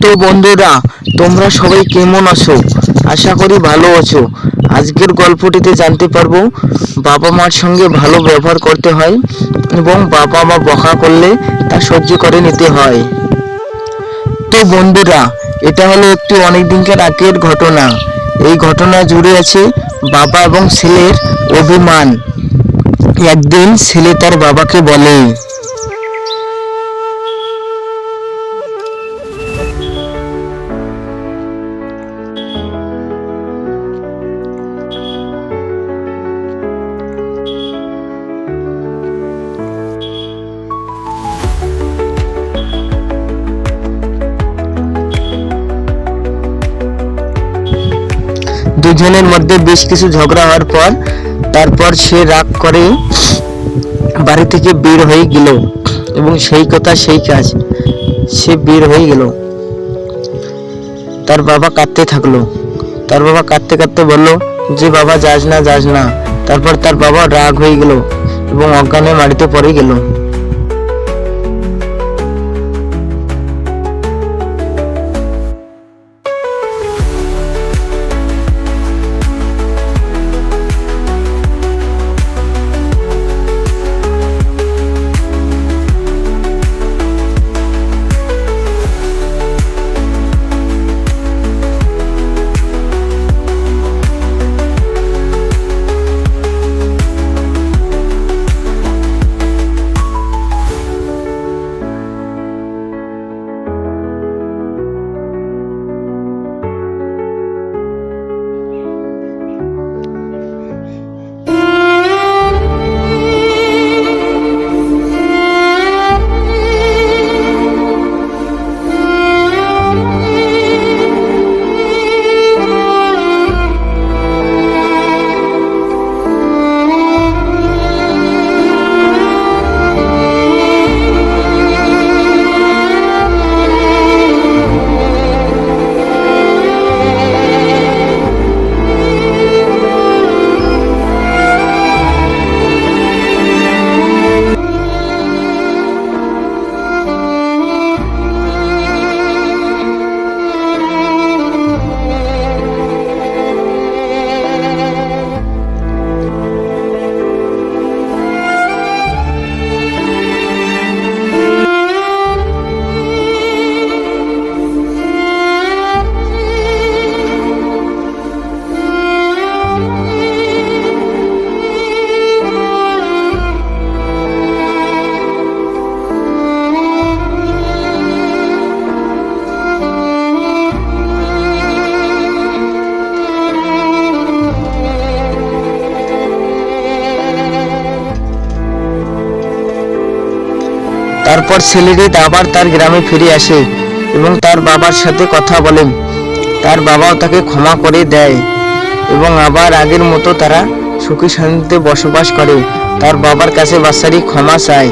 তো বন্ধুরা, তোমরা সবাই কেমন আছো? আশা করি ভালো আছো। আজকের গল্পটিতে জানতে পারবো বাবা মার সঙ্গে ভালো ব্যবহার করতে হয় এবং বাবা মা বকা করলে তা সহ্য করে নিতে হয়। তো বন্ধুরা, এটা হলো একটি অনেক দিনকার আগের ঘটনা। এই ঘটনা জুড়ে আছে বাবা এবং ছেলের অভিমান। একদিন ছেলে তার বাবাকে বলে, দুজনের মধ্যে বেশ কিছু ঝগড়া হওয়ার পর তারপর সে রাগ করে বাড়ি থেকে বের হয়ে গেল এবং সেই কথা সেই কাজ, সে বের হয়ে গেল। তার বাবা কাঁদতে থাকলো। তার বাবা কাঁদতে কাঁদতে বলল যে বাবা যাস না যাস না। তারপর তার বাবা রাগ হয়ে গেল এবং অজ্ঞান হয়ে মাটিতে পড়ে গেল। তারপর ছেলেটি আবার তার গ্রামে ফিরে আসে এবং তার বাবার সাথে কথা বলেন। তার বাবাও তাকে ক্ষমা করে দেয় এবং আবার আগের মতো তারা সুখী শান্তিতে বসবাস করে। তার বাবার কাছে বাচ্চাটি ক্ষমা চায়।